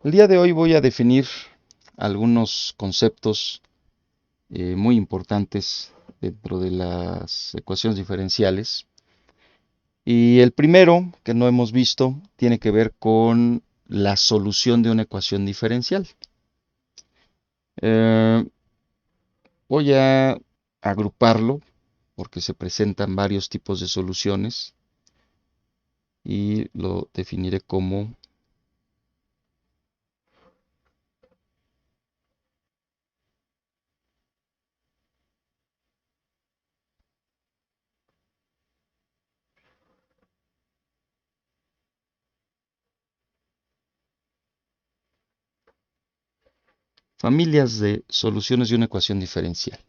El día de hoy voy a definir algunos conceptos muy importantes dentro de las ecuaciones diferenciales. Y el primero que no hemos visto tiene que ver con la solución de una ecuación diferencial. Eh, Voy a agruparlo porque se presentan varios tipos de soluciones y lo definiré como familias de soluciones de una ecuación diferencial.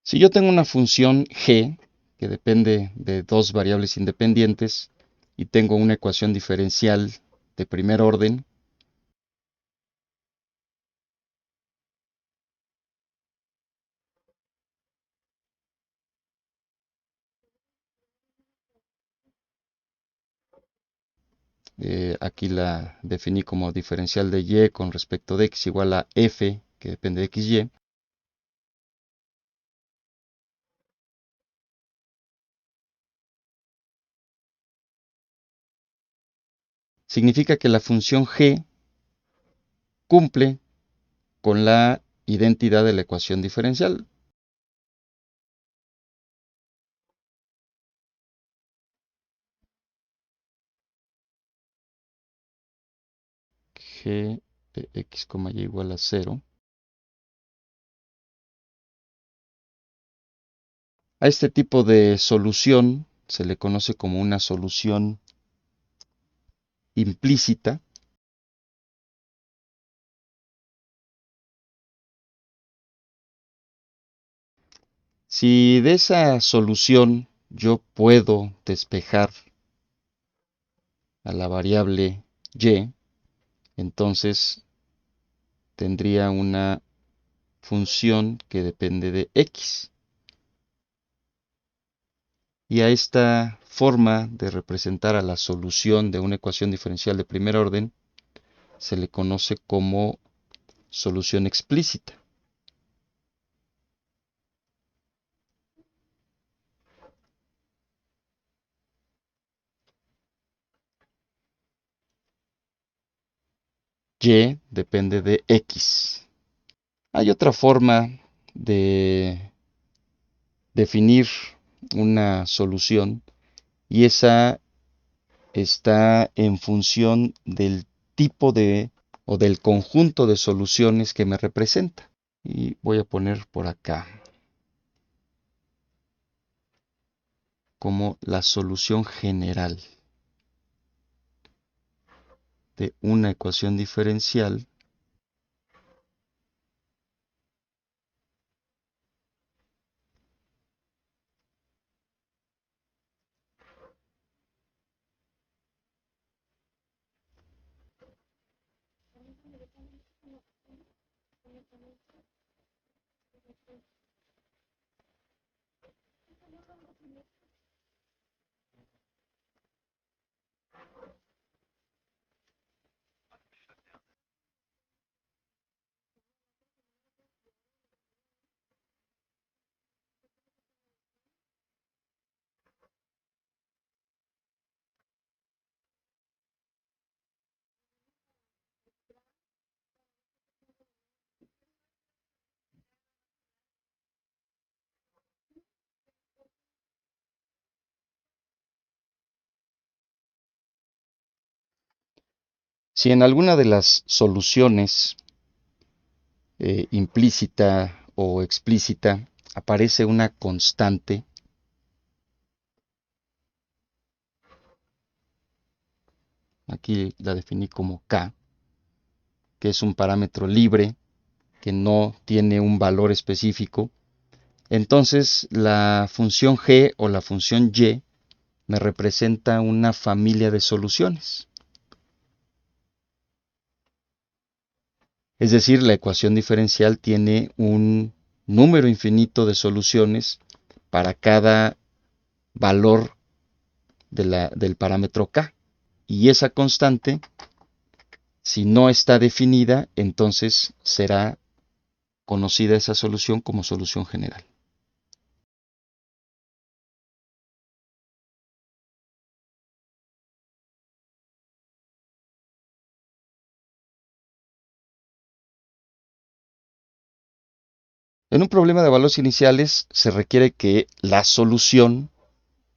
Si yo tengo una función g que depende de dos variables independientes y tengo una ecuación diferencial de primer orden, aquí la definí como diferencial de y con respecto de x igual a f, que depende de xy, significa que la función g cumple con la identidad de la ecuación diferencial. G de x, y igual a 0. A este tipo de solución se le conoce como una solución implícita. Si de esa solución yo puedo despejar a la variable y, entonces tendría una función que depende de x. Y a esta forma de representar a la solución de una ecuación diferencial de primer orden se le conoce como solución explícita. Y depende de x. Hay otra forma de definir una solución y esa está en función del tipo de o del conjunto de soluciones que me representa. Y voy a poner por acá como la solución general de una ecuación diferencial Si en alguna de las soluciones implícita o explícita aparece una constante, aquí la definí como K, que es un parámetro libre que no tiene un valor específico, entonces la función G o la función Y me representa una familia de soluciones. Es decir, la ecuación diferencial tiene un número infinito de soluciones para cada valor del parámetro K. Y esa constante, si no está definida, entonces será conocida esa solución como solución general. En un problema de valores iniciales se requiere que la solución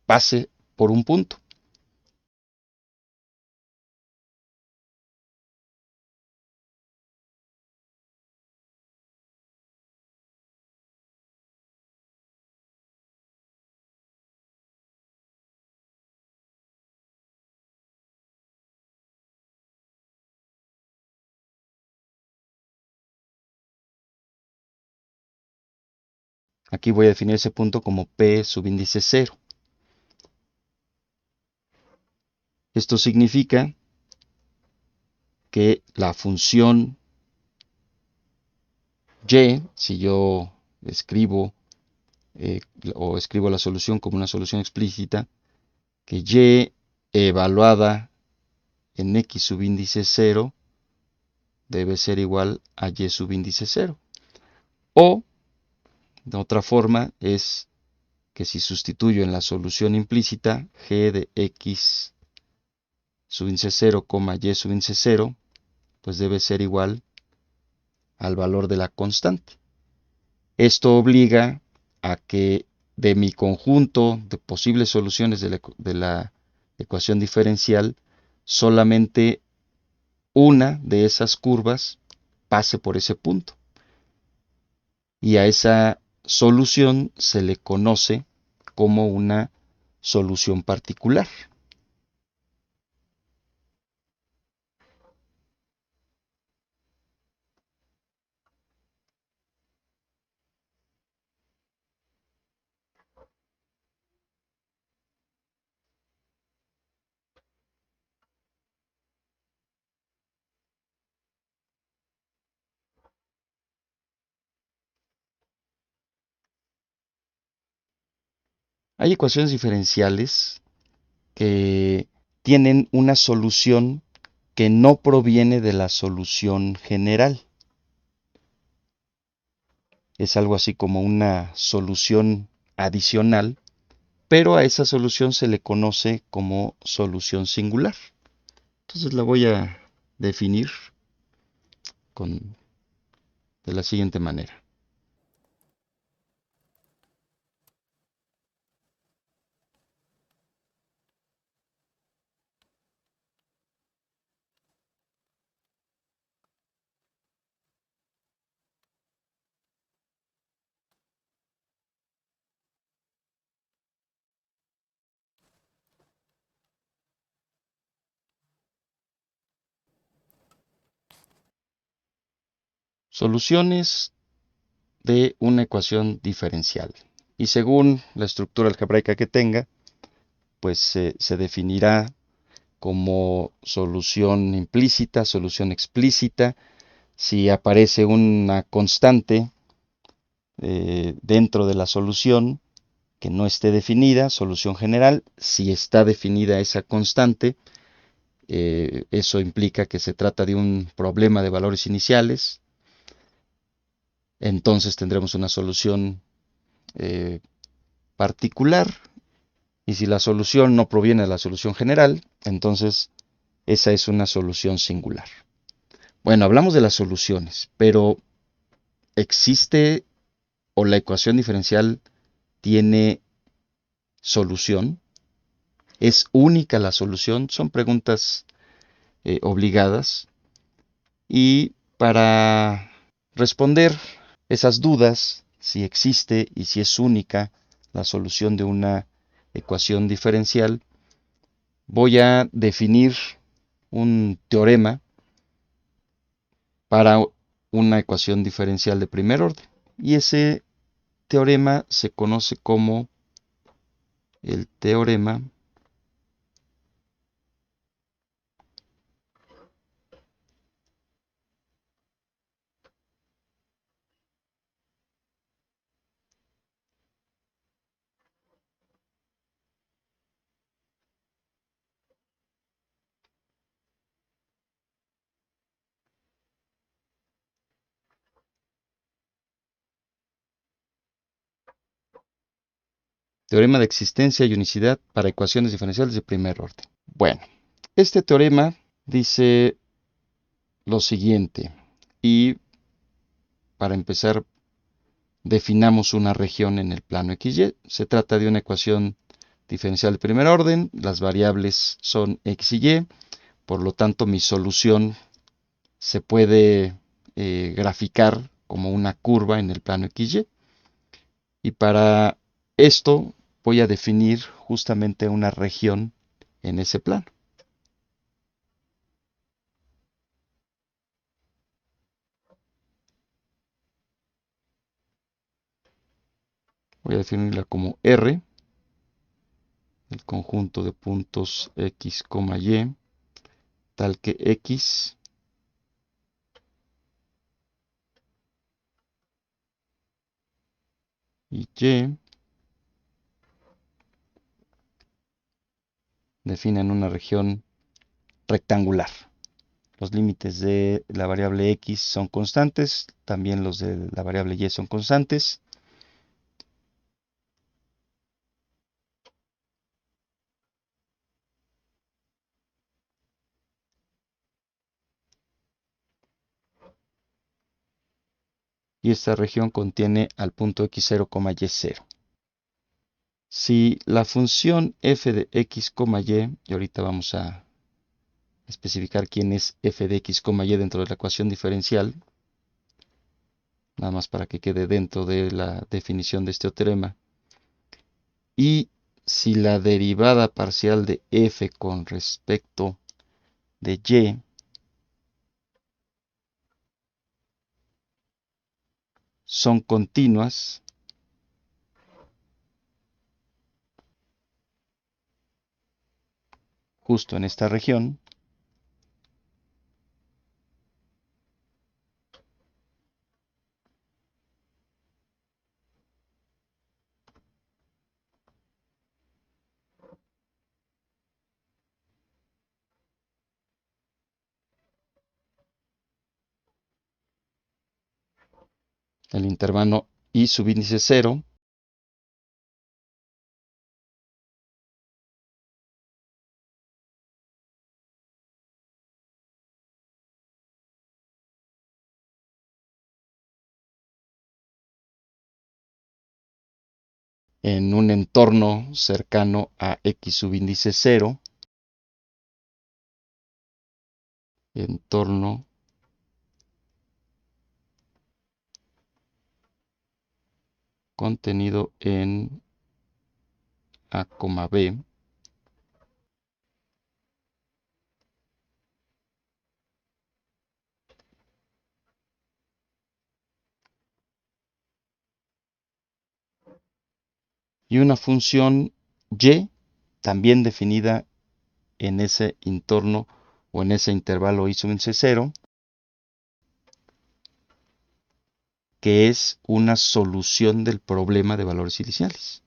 pase por un punto. Aquí voy a definir ese punto como P subíndice 0. Esto significa que la función Y, si yo escribo o escribo la solución como una solución explícita, que Y evaluada en X subíndice 0 debe ser igual a Y subíndice 0. O, de otra forma, es que si sustituyo en la solución implícita G de X subíndice 0, Y subíndice 0, pues debe ser igual al valor de la constante. Esto obliga a que de mi conjunto de posibles soluciones de la ecuación diferencial, solamente una de esas curvas pase por ese punto. Y a esa solución se le conoce como una solución particular. Hay ecuaciones diferenciales que tienen una solución que no proviene de la solución general. Es algo así como una solución adicional, pero a esa solución se le conoce como solución singular. Entonces la voy a definir de la siguiente manera. Soluciones de una ecuación diferencial. Y según la estructura algebraica que tenga, pues se definirá como solución implícita, solución explícita. Si aparece una constante dentro de la solución que no esté definida, solución general. Si está definida esa constante, eso implica que se trata de un problema de valores iniciales. Entonces tendremos una solución particular. Y si la solución no proviene de la solución general, entonces esa es una solución singular. Bueno, hablamos de las soluciones, pero ¿existe o la ecuación diferencial tiene solución? ¿Es única la solución? Son preguntas obligadas. Y para responder esas dudas, si existe y si es única la solución de una ecuación diferencial, voy a definir un teorema para una ecuación diferencial de primer orden. Y ese teorema se conoce como el teorema teorema de existencia y unicidad para ecuaciones diferenciales de primer orden. Bueno, este teorema dice lo siguiente, y para empezar definamos una región en el plano XY. Se trata de una ecuación diferencial de primer orden, las variables son x y y, por lo tanto mi solución se puede graficar como una curva en el plano XY. Y para esto voy a definir justamente una región en ese plano. Voy a definirla como R, el conjunto de puntos x, y, tal que x y y definen una región rectangular. Los límites de la variable x son constantes, también los de la variable y son constantes. Y esta región contiene al punto x0, y0. Si la función f de x, y ahorita vamos a especificar quién es f de x, y dentro de la ecuación diferencial, nada más para que quede dentro de la definición de este teorema. Y si la derivada parcial de f con respecto de y son continuas, justo en esta región, el intervalo y subíndice 0, en un entorno cercano a x subíndice 0, entorno contenido en a, b, y una función y también definida en ese entorno o en ese intervalo y subíndice 0, que es una solución del problema de valores iniciales.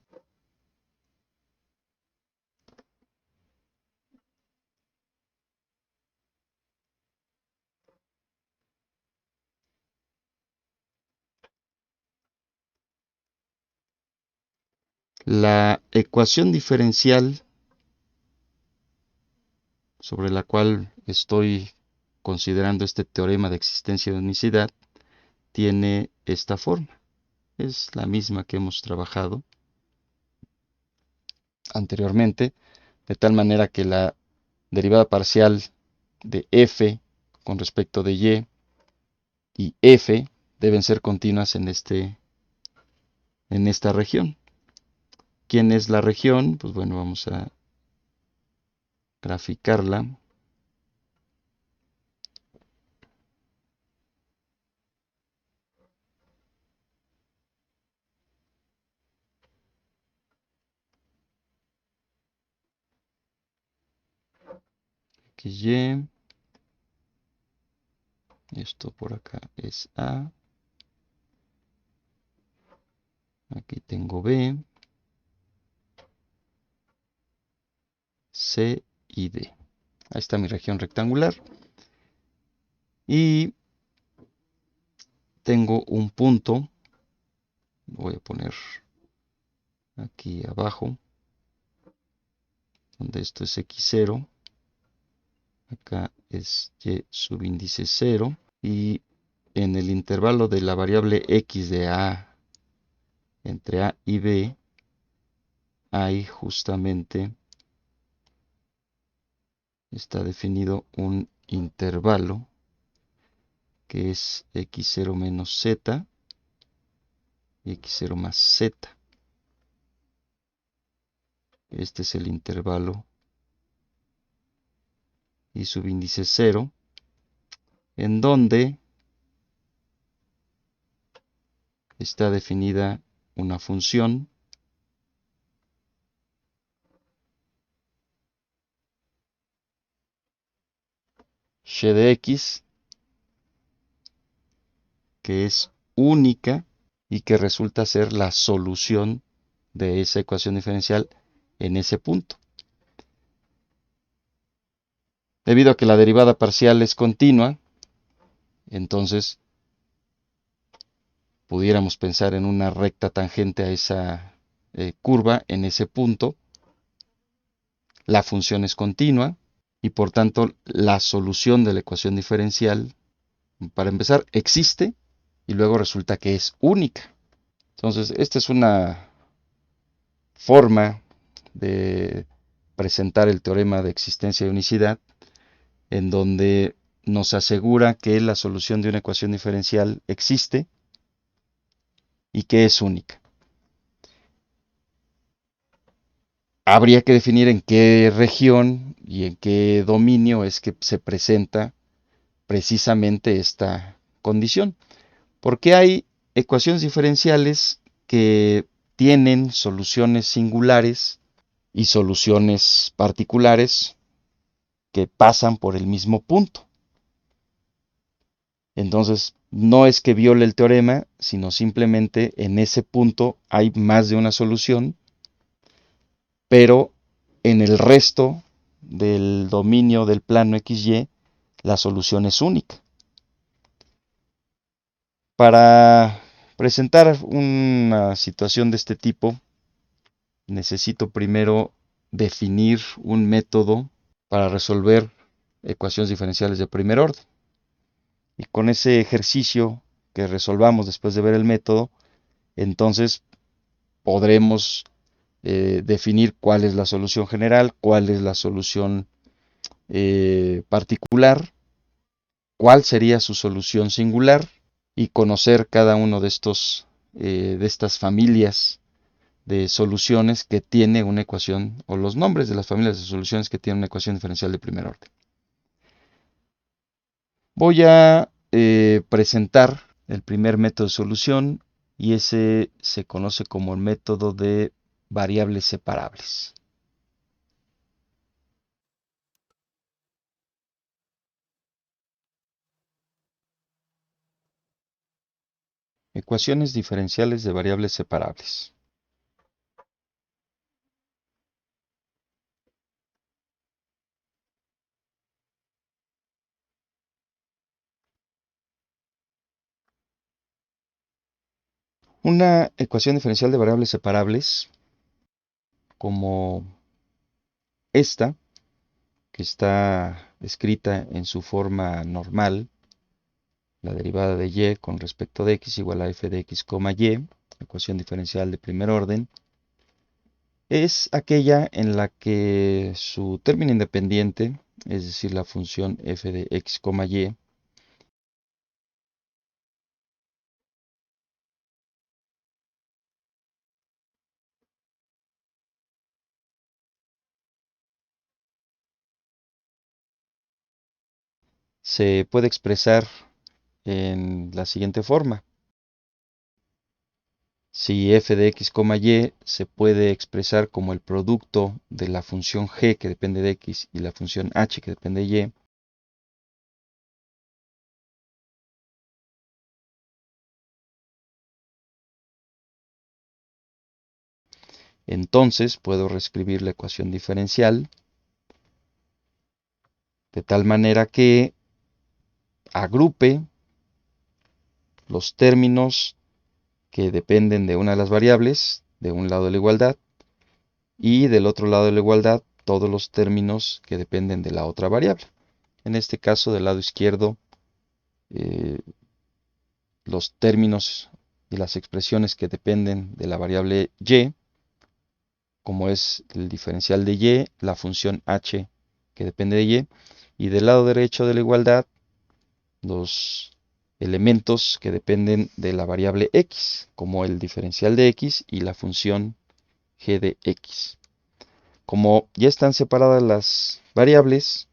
La ecuación diferencial sobre la cual estoy considerando este teorema de existencia de unicidad tiene esta forma. Es la misma que hemos trabajado anteriormente, de tal manera que la derivada parcial de f con respecto de y f deben ser continuas en esta región. ¿Quién es la región? Pues bueno, vamos a graficarla. XY. Esto por acá es A. Aquí tengo B, C y D. Ahí está mi región rectangular. Y tengo un punto. Voy a poner aquí abajo, donde esto es x0. Acá es y subíndice 0. Y en el intervalo de la variable x de A, entre A y B, hay justamente, está definido un intervalo que es x0 menos z y x0 más z. Este es el intervalo y subíndice 0, en donde está definida una función y de x que es única y que resulta ser la solución de esa ecuación diferencial en ese punto. Debido a que la derivada parcial es continua, entonces pudiéramos pensar en una recta tangente a esa curva en ese punto. La función es continua y por tanto la solución de la ecuación diferencial, para empezar, existe y luego resulta que es única. Entonces, esta es una forma de presentar el teorema de existencia de unicidad, en donde nos asegura que la solución de una ecuación diferencial existe y que es única. Habría que definir en qué región y en qué dominio es que se presenta precisamente esta condición. Porque hay ecuaciones diferenciales que tienen soluciones singulares y soluciones particulares que pasan por el mismo punto. Entonces, no es que viole el teorema, sino simplemente en ese punto hay más de una solución, pero en el resto del dominio del plano XY, la solución es única. Para presentar una situación de este tipo, necesito primero definir un método para resolver ecuaciones diferenciales de primer orden. Y con ese ejercicio que resolvamos después de ver el método, entonces podremos definir cuál es la solución general, cuál es la solución particular, cuál sería su solución singular y conocer cada uno de estas familias de soluciones que tiene una ecuación, o los nombres de las familias de soluciones que tiene una ecuación diferencial de primer orden. Voy a presentar el primer método de solución y ese se conoce como el método de variables separables. Ecuaciones diferenciales de variables separables. Una ecuación diferencial de variables separables, como esta, que está escrita en su forma normal, la derivada de y con respecto de x igual a f de x, y, ecuación diferencial de primer orden, es aquella en la que su término independiente es decir, la función f de x, y, se puede expresar en la siguiente forma. Si f de x, y se puede expresar como el producto de la función g que depende de x y la función h que depende de y, entonces puedo reescribir la ecuación diferencial de tal manera que agrupe los términos que dependen de una de las variables de un lado de la igualdad y del otro lado de la igualdad todos los términos que dependen de la otra variable. En este caso, del lado izquierdo, eh, los términos y las expresiones que dependen de la variable y, como es el diferencial de y, la función h que depende de y del lado derecho de la igualdad, los elementos que dependen de la variable x, como el diferencial de x y la función g de x. Como ya están separadas las variables,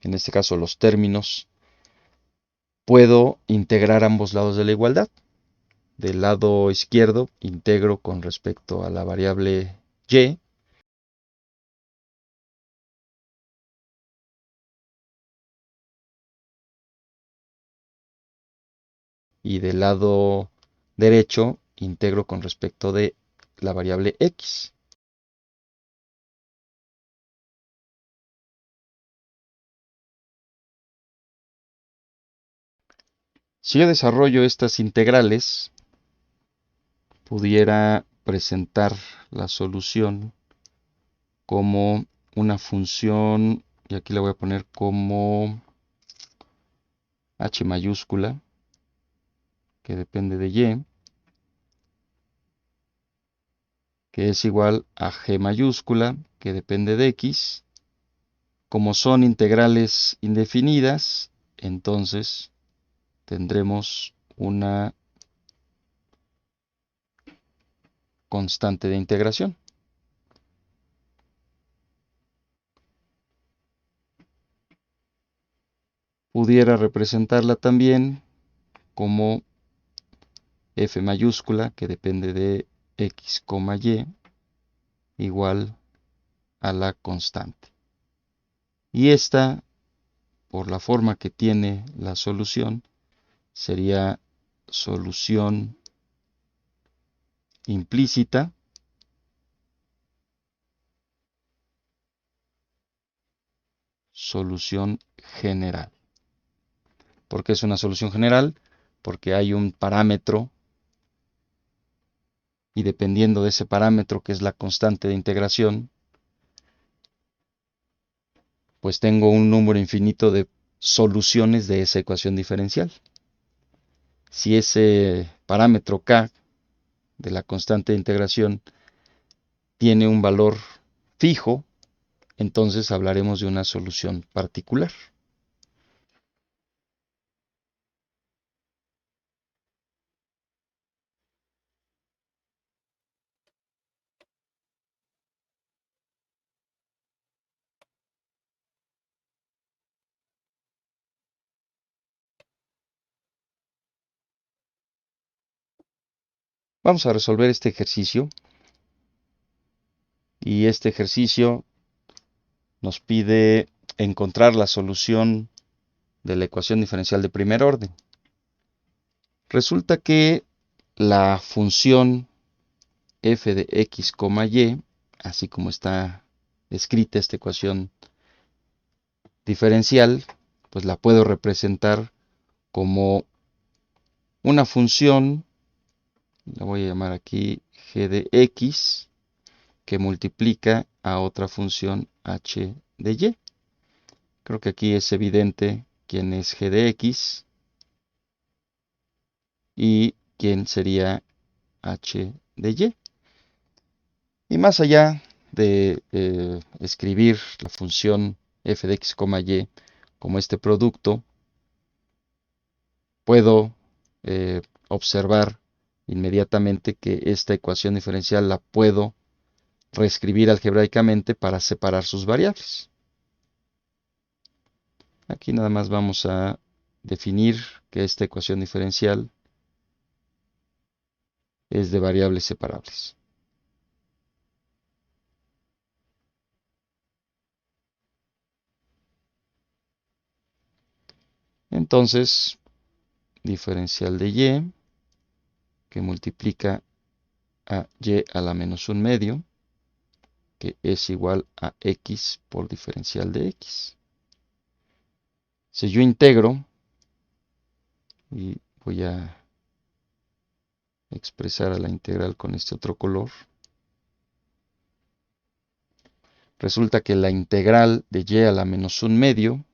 en este caso los términos, puedo integrar ambos lados de la igualdad. Del lado izquierdo integro con respecto a la variable y del lado derecho integro con respecto de la variable x. Si yo desarrollo estas integrales, pudiera presentar la solución como una función, y aquí la voy a poner como h mayúscula, que depende de y, que es igual a g mayúscula, que depende de x. Como son integrales indefinidas, entonces tendremos una constante de integración. Pudiera representarla también como f mayúscula, que depende de x, y, igual a la constante. Y esta, por la forma que tiene la solución, sería solución implícita solución general. ¿Por qué es una solución general? Porque hay un parámetro y dependiendo de ese parámetro, que es la constante de integración, pues tengo un número infinito de soluciones de esa ecuación diferencial. Si ese parámetro k de la constante de integración tiene un valor fijo, entonces hablaremos de una solución particular. Vamos a resolver este ejercicio y este ejercicio nos pide encontrar la solución de la ecuación diferencial de primer orden. Resulta que la función f de x, y, así como está escrita esta ecuación diferencial, pues la puedo representar como una función, la voy a llamar aquí g de x, que multiplica a otra función h de y. Creo que aquí es evidente quién es g de x y quién sería h de y. Y más allá de escribir la función f de x, y como este producto, puedo observar inmediatamente que esta ecuación diferencial la puedo reescribir algebraicamente para separar sus variables. Aquí nada más vamos a definir que esta ecuación diferencial es de variables separables. Entonces, diferencial de y, que multiplica a y a la menos un medio, que es igual a x por diferencial de x. Si yo integro, y voy a expresar a la integral con este otro color, resulta que la integral de y a la menos un medio,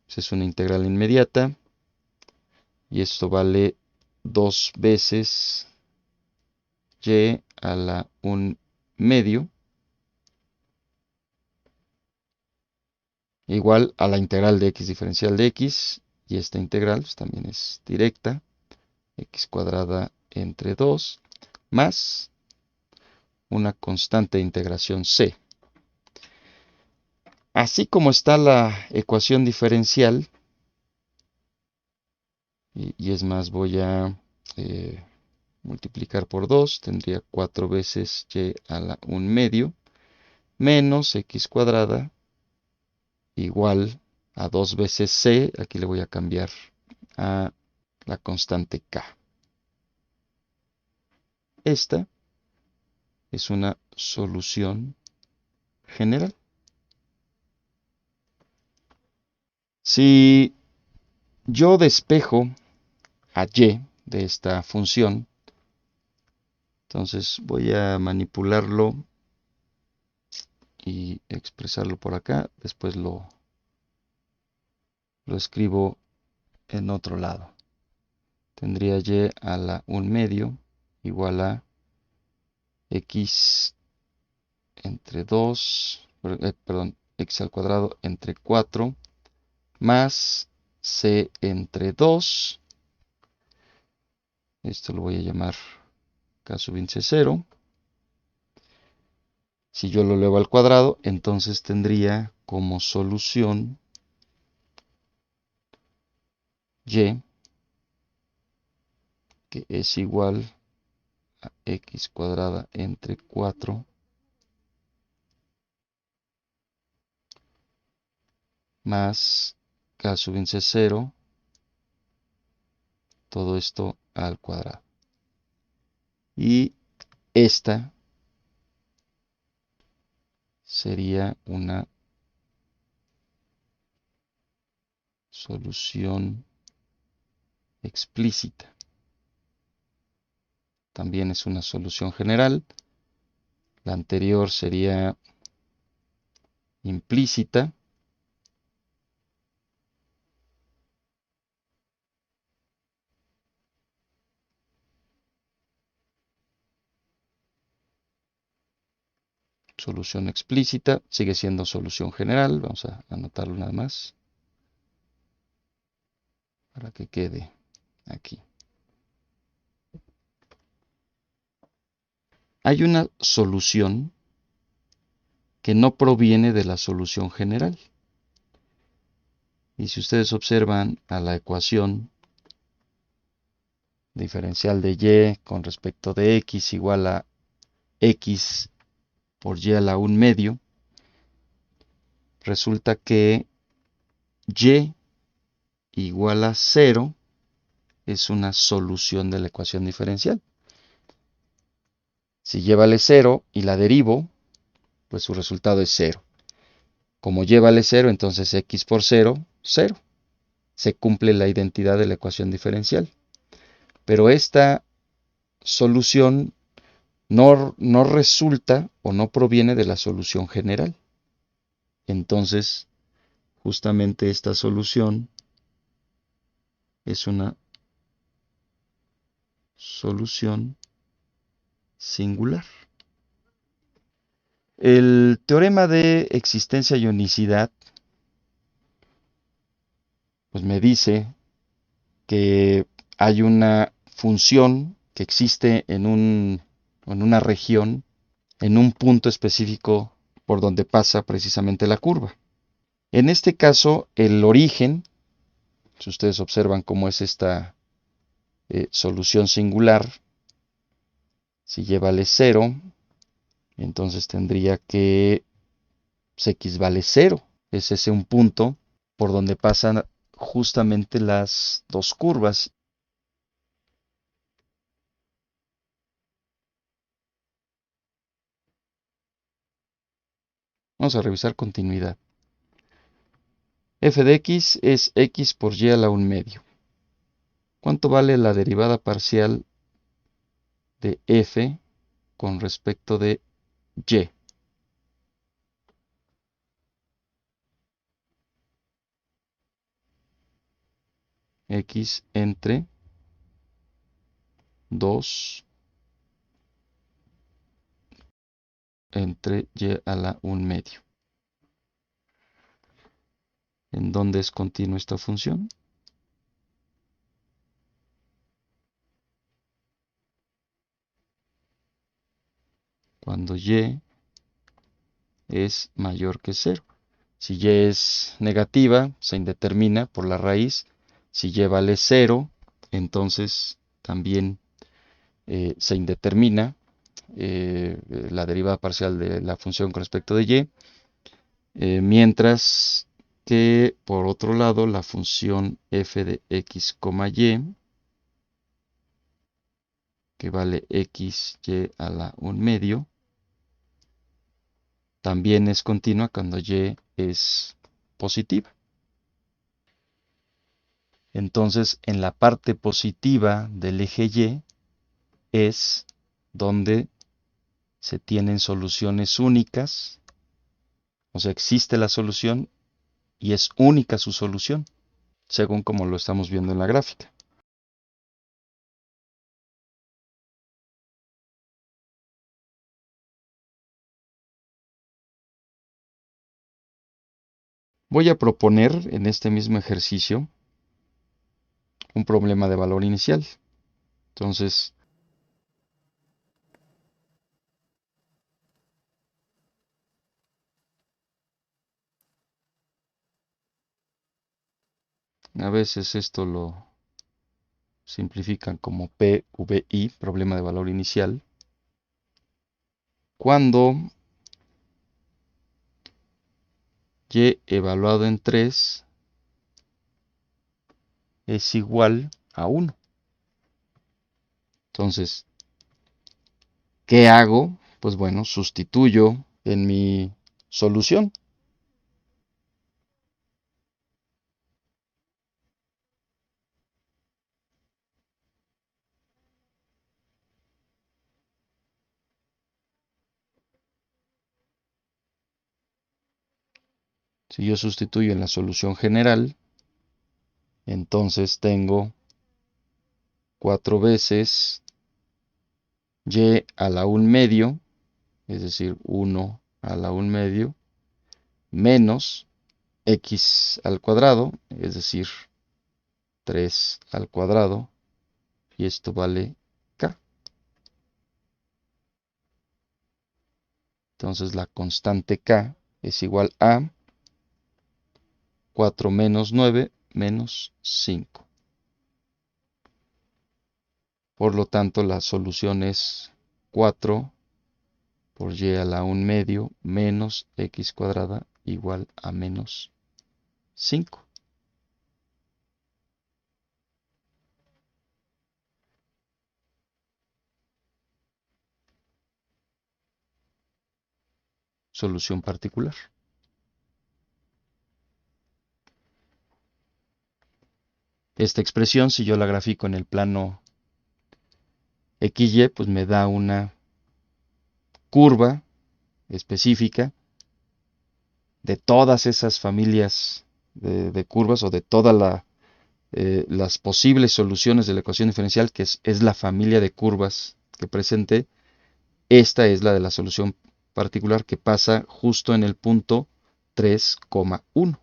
pues es una integral inmediata, y esto vale 2 veces y a la un medio, igual a la integral de x diferencial de x, y esta integral pues, también es directa, x cuadrada entre 2, más una constante de integración c. Así como está la ecuación diferencial, y es más, voy a multiplicar por 2, tendría 4 veces y a la un medio, menos x cuadrada, igual a 2 veces c, aquí le voy a cambiar a la constante k. Esta es una solución general. Si yo despejo a y de esta función, entonces voy a manipularlo y expresarlo por acá. Después lo escribo en otro lado. Tendría y a la un medio igual a x entre 2, perdón, x al cuadrado entre 4 más c entre 2. Esto lo voy a llamar k sub índice 0. Si yo lo elevo al cuadrado, entonces tendría como solución y, que es igual a x cuadrada entre 4 más k sub índice 0, todo esto al cuadrado. Y esta sería una solución explícita. También es una solución general. La anterior sería implícita. Solución explícita sigue siendo solución general. Vamos a anotarlo nada más para que quede aquí. Hay una solución que no proviene de la solución general. Y si ustedes observan a la ecuación diferencial de y con respecto de x igual a x por y a la un medio, resulta que y igual a 0 es una solución de la ecuación diferencial. Si y vale 0 y la derivo, pues su resultado es 0. Como y vale 0, entonces x por 0, 0. Se cumple la identidad de la ecuación diferencial. Pero esta solución no resulta o no proviene de la solución general. Entonces, justamente esta solución es una solución singular. El teorema de existencia y unicidad pues me dice que hay una función que existe en una región, en un punto específico por donde pasa precisamente la curva. En este caso, el origen, si ustedes observan cómo es esta solución singular, si y vale 0, entonces tendría que x vale 0. Es ese un punto por donde pasan justamente las dos curvas. Vamos a revisar continuidad. F de x es x por y a la 1 medio. ¿Cuánto vale la derivada parcial de f con respecto de y? X entre 2 entre y a la 1 medio. ¿En dónde es continua esta función? Cuando y es mayor que 0. Si y es negativa, se indetermina por la raíz. Si y vale 0, entonces también se indetermina la derivada parcial de la función con respecto de y. Mientras que, por otro lado, la función f de x, y, que vale x y a la 1 medio, también es continua cuando y es positiva. Entonces, en la parte positiva del eje y es donde se tienen soluciones únicas, o sea, existe la solución y es única su solución, según como lo estamos viendo en la gráfica. Voy a proponer en este mismo ejercicio un problema de valor inicial. Entonces, a veces esto lo simplifican como PVI, problema de valor inicial, cuando y evaluado en 3 es igual a 1. Entonces, ¿qué hago? Pues bueno, sustituyo en mi solución. Si yo sustituyo en la solución general, entonces tengo 4 veces y a la 1 medio, es decir, 1 a la 1 medio, menos x al cuadrado, es decir, 3 al cuadrado, y esto vale k. Entonces la constante k es igual a 4 menos 9 menos 5. Por lo tanto, la solución es 4 por y a la 1 medio menos x cuadrada igual a menos 5. Solución particular. Esta expresión, si yo la grafico en el plano XY, pues me da una curva específica de todas esas familias de curvas o de todas las posibles soluciones de la ecuación diferencial, que es la familia de curvas que presenté. Esta es la de la solución particular que pasa justo en el punto 3,1.